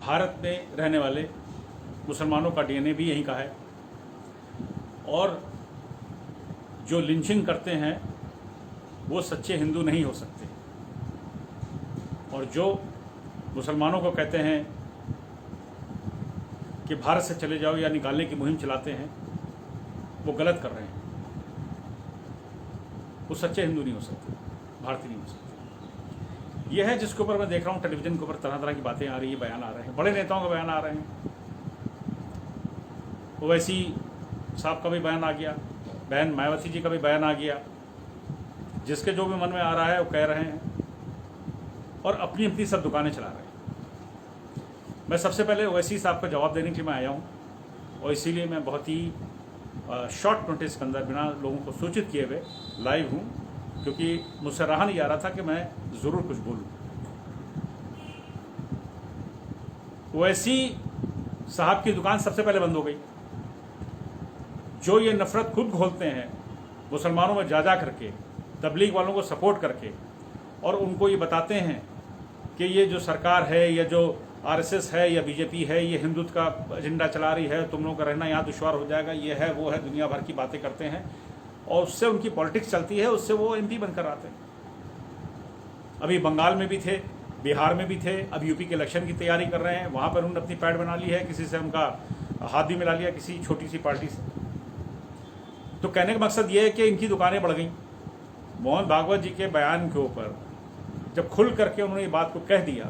भारत में रहने वाले मुसलमानों का डीएनए भी यहीं का है, और जो लिंचिंग करते हैं वो सच्चे हिंदू नहीं हो सकते, और जो मुसलमानों को कहते हैं कि भारत से चले जाओ या निकालने की मुहिम चलाते हैं, वो गलत कर रहे हैं। वो सच्चे हिंदू नहीं हो सकते, भारतीय नहीं हो सकते। यह है जिसके ऊपर मैं देख रहा हूँ टेलीविज़न के ऊपर तरह तरह की बातें आ रही है, बयान आ रहे हैं, बड़े नेताओं का बयान आ रहे हैं। ओवैसी साहब का भी बयान आ गया, बहन मायावती जी का भी बयान आ गया, जिसके जो भी मन में आ रहा है वो कह रहे हैं और अपनी अपनी सब दुकानें चला रहे हैं। मैं सबसे पहले ओवैसी साहब का जवाब देने के लिए मैं आया हूँ, और इसीलिए मैं बहुत ही शॉर्ट नोटिस के अंदर बिना लोगों को सूचित किए हुए लाइव हूँ, क्योंकि मुझसे रहा नहीं जा रहा था कि मैं ज़रूर कुछ बोलूँ। ओवैसी साहब की दुकान सबसे पहले बंद हो गई। जो ये नफरत खुद घोलते हैं मुसलमानों में जा करके, तबलीग वालों को सपोर्ट करके, और उनको ये बताते हैं कि ये जो सरकार है या जो आरएसएस है या बीजेपी है ये हिंदुत्व का एजेंडा चला रही है, तुम लोगों का रहना यहाँ दुश्वार हो जाएगा, ये है वो है, दुनिया भर की बातें करते हैं, और उससे उनकी पॉलिटिक्स चलती है, उससे वो एमपी बनकर आते हैं। अभी बंगाल में भी थे, बिहार में भी थे, अब यूपी के इलेक्शन की तैयारी कर रहे हैं, वहाँ पर उन्होंने अपनी पैड बना ली है, किसी से उनका हाथ भी मिला लिया, किसी छोटी सी पार्टी से। तो कहने का मकसद ये है कि इनकी दुकानें बढ़ गई। मोहन भागवत जी के बयान के ऊपर जब खुल करके उन्होंने ये बात को कह दिया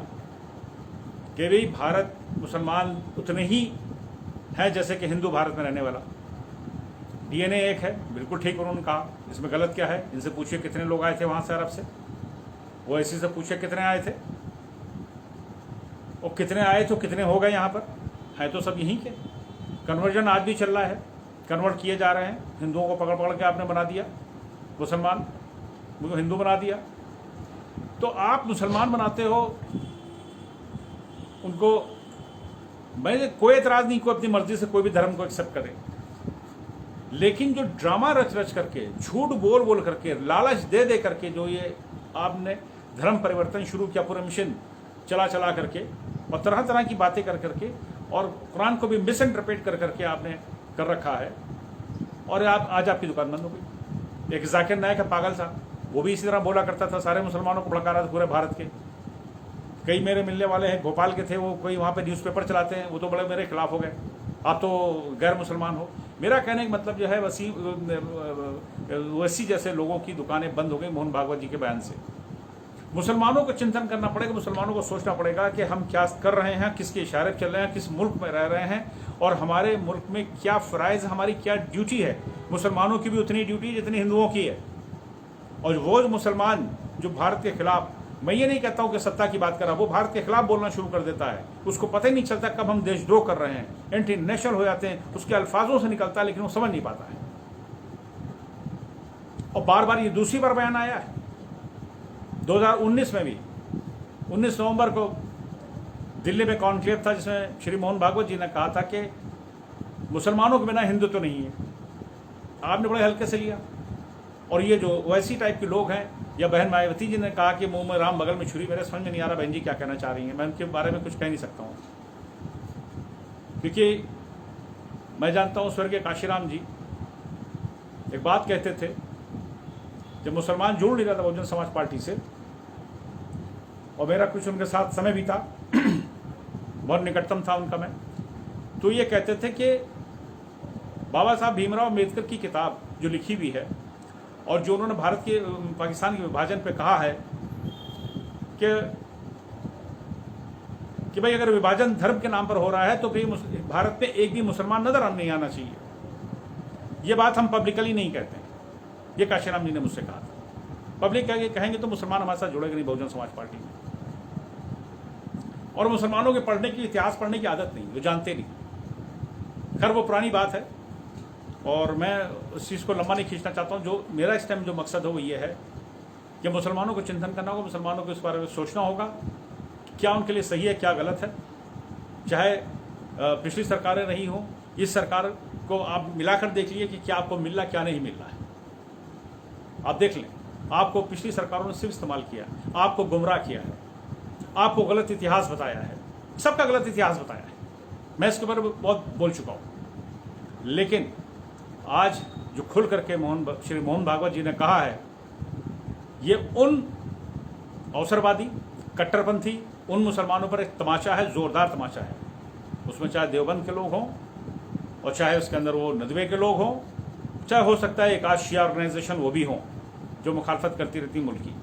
कि भाई भारत मुसलमान उतने ही हैं जैसे कि हिंदू भारत में रहने वाला, डीएनए एक है, बिल्कुल ठीक उन्होंने कहा, इसमें गलत क्या है। इनसे पूछिए कितने लोग आए थे वहाँ से अरब से, वो ऐसी से पूछिए कितने आए थे, और कितने आए तो कितने हो गए यहाँ पर, हैं तो सब यहीं के। कन्वर्जन आज भी चल रहा है, कन्वर्ट किए जा रहे हैं, हिंदुओं को पकड़ पकड़ के आपने बना दिया मुसलमान, उनको हिंदू बना दिया। तो आप मुसलमान बनाते हो उनको, मैं कोई एतराज़ नहीं, कोई अपनी मर्जी से कोई भी धर्म को एक्सेप्ट करे, लेकिन जो ड्रामा रच रच करके, झूठ बोल बोल करके, लालच दे दे करके जो ये आपने धर्म परिवर्तन शुरू किया, पूरा मिशन चला चला करके, और तरह तरह की बातें कर करके, और कुरान को भी मिस इंटरप्रेट कर करके आपने कर रखा है, और आप आज आपकी दुकान बंद हो गई। एक जाकिर नायक है पागल सा, वो भी इसी तरह बोला करता था, सारे मुसलमानों को भड़का रहा था पूरे भारत के। कई मेरे मिलने वाले हैं भोपाल के थे, वो कोई वहाँ पे न्यूज़पेपर चलाते हैं, वो तो बड़े मेरे खिलाफ हो गए, आप तो गैर मुसलमान हो। मेरा कहने का मतलब जो है वैसी जैसे लोगों की दुकानें बंद हो गई मोहन भागवत जी के बयान से। मुसलमानों को चिंतन करना पड़ेगा, मुसलमानों को सोचना पड़ेगा कि हम क्या कर रहे हैं, किसके इशारे पर चल रहे हैं, किस मुल्क में रह रहे हैं, और हमारे मुल्क में क्या फ़राइज़, हमारी क्या ड्यूटी है। मुसलमानों की भी उतनी ड्यूटी जितनी हिंदुओं की है। और वो मुसलमान जो भारत के खिलाफ, मैं ये नहीं कहता हूँ कि सत्ता की बात कर रहा, वो भारत के खिलाफ बोलना शुरू कर देता है, उसको पता ही नहीं चलता कब हम देशद्रोह कर रहे हैं, एंटी नेशनल हो जाते हैं, उसके अल्फाजों से निकलता है, लेकिन वो समझ नहीं पाता है। और बार बार ये दूसरी बार बयान आया है 2019 में भी, 19 नवंबर को दिल्ली में कॉन्क्लेव था, जिसमें श्री मोहन भागवत जी ने कहा था कि मुसलमानों के बिना हिंदू तो नहीं है। आपने बड़े हल्के से लिया, और ये जो वैसी टाइप के लोग हैं, या बहन मायावती जी ने कहा कि मुंह में राम बगल में छुरी, मेरे समझ में नहीं आ रहा बहन जी क्या कहना चाह रही हैं। मैं उनके बारे में कुछ कह नहीं सकता हूँ, क्योंकि मैं जानता हूँ स्वर्गीय काशीराम जी एक बात कहते थे, जब मुसलमान जुड़ नहीं रहा था बहुजन समाज पार्टी से, और मेरा कुछ उनके साथ समय भी था, बहुत निकटतम था उनका मैं, तो ये कहते थे कि बाबा साहब भीमराव अम्बेडकर की किताब जो लिखी हुई है, और जो उन्होंने भारत के पाकिस्तान के विभाजन पे कहा है कि भाई अगर विभाजन धर्म के नाम पर हो रहा है तो फिर भारत में एक भी मुसलमान नजर नहीं आना चाहिए। ये बात हम पब्लिकली नहीं कहते हैं, ये काशीराम जी ने मुझसे कहा था। पब्लिक कहेंगे तो मुसलमान हमारे साथ जुड़ेंगे नहीं बहुजन समाज पार्टी में, और मुसलमानों के पढ़ने की, इतिहास पढ़ने की आदत नहीं, वो जानते नहीं। खैर वो पुरानी बात है, और मैं उस चीज़ को लंबा नहीं खींचना चाहता हूँ। जो मेरा इस टाइम जो मकसद हो वो ये है कि मुसलमानों को चिंतन करना होगा, मुसलमानों को इस बारे में सोचना होगा क्या उनके लिए सही है, क्या गलत है। चाहे पिछली सरकारें रही हों, इस सरकार को आप मिलाकर देख लीजिए कि क्या आपको मिल रहा, क्या नहीं मिल रहा है। आप देख लें, आपको पिछली सरकारों ने सिर्फ इस्तेमाल किया, आपको गुमराह किया है, आपको गलत इतिहास बताया है, सबका गलत इतिहास बताया है, मैं इसके ऊपर बहुत बोल चुका हूँ। लेकिन आज जो खुल करके श्री मोहन भागवत जी ने कहा है, ये उन अवसरवादी कट्टरपंथी उन मुसलमानों पर एक तमाचा है, जोरदार तमाचा है। उसमें चाहे देवबंद के लोग हों और चाहे उसके अंदर वो नदवे के लोग हों, चाहे हो सकता है एक आध शिया ऑर्गेनाइजेशन वो भी हों जो मुखालफत करती रहती मुल्क की।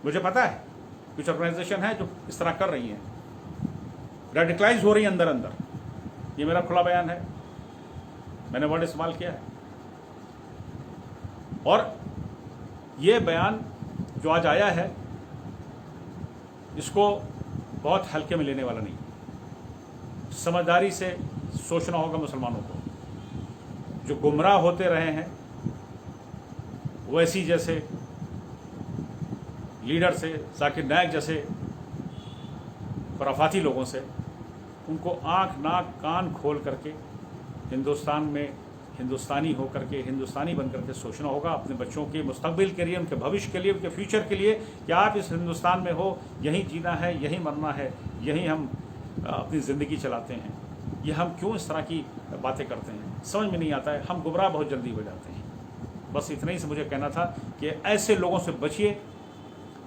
मुझे पता है कुछ ऑर्गेनाइजेशन है जो इस तरह कर रही हैं, रेडिकलाइज हो रही है अंदर अंदर। ये मेरा खुला बयान है, मैंने वर्ड इस्तेमाल किया है। और ये बयान जो आज आया है, इसको बहुत हल्के में लेने वाला नहीं, समझदारी से सोचना होगा मुसलमानों को। जो गुमराह होते रहे हैं वैसी जैसे लीडर से, जाकिर नायक जैसे खुराफाती लोगों से, उनको आंख नाक कान खोल करके हिंदुस्तान में हिंदुस्तानी होकर के, हिंदुस्तानी बन करके सोचना होगा अपने बच्चों के मुस्तकबिल के लिए, उनके भविष्य के लिए, उनके फ्यूचर के लिए कि आप इस हिंदुस्तान में हो, यहीं जीना है, यहीं मरना है, यहीं हम अपनी ज़िंदगी चलाते हैं। ये हम क्यों इस तरह की बातें करते हैं, समझ में नहीं आता है। हम गुमराह बहुत जल्दी हो जाते हैं। बस इतना ही से मुझे कहना था कि ऐसे लोगों से बचिए।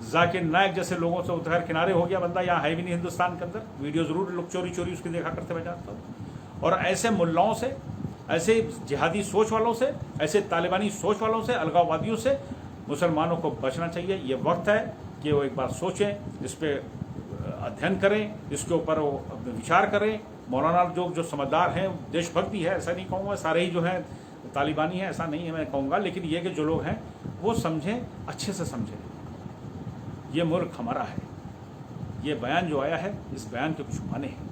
जाकिर नायक जैसे लोगों से उधर किनारे हो गया बंदा, यहाँ है भी नहीं हिंदुस्तान के अंदर। वीडियो ज़रूर लोग चोरी चोरी उसकी देखा करते मैं जानता हूँ। और ऐसे मुल्लाओं से, ऐसे जिहादी सोच वालों से, ऐसे तालिबानी सोच वालों से, अलगाववादियों से मुसलमानों को बचना चाहिए। ये वक्त है कि वो एक बार सोचें, इस पर अध्ययन करें, इसके ऊपर वो विचार करें। मौलाना जो समझदार हैं, देशभक्त भी है, ऐसा नहीं कहूँगा सारे ही जो हैं तालिबानी हैं, ऐसा नहीं है मैं कहूँगा, लेकिन ये कि जो लोग हैं वो समझें, अच्छे से समझें। ये मुल्क हमारा है। ये बयान जो आया है, इस बयान के कुछ माने हैं।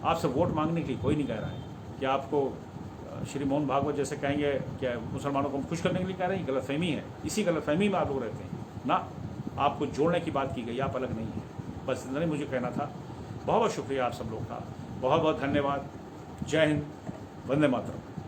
आपसे वोट मांगने के लिए कोई नहीं कह रहा है कि आपको श्री मोहन भागवत जैसे कहेंगे क्या मुसलमानों को खुश करने के लिए कह रहे हैं। गलतफहमी है, इसी गलतफहमी में आप लोग रहते हैं ना। आपको जोड़ने की बात की गई, आप अलग नहीं है। बस इतना ही मुझे कहना था। बहुत बहुत शुक्रिया आप सब लोग का, बहुत बहुत धन्यवाद। जय हिंद, वंदे मातरम।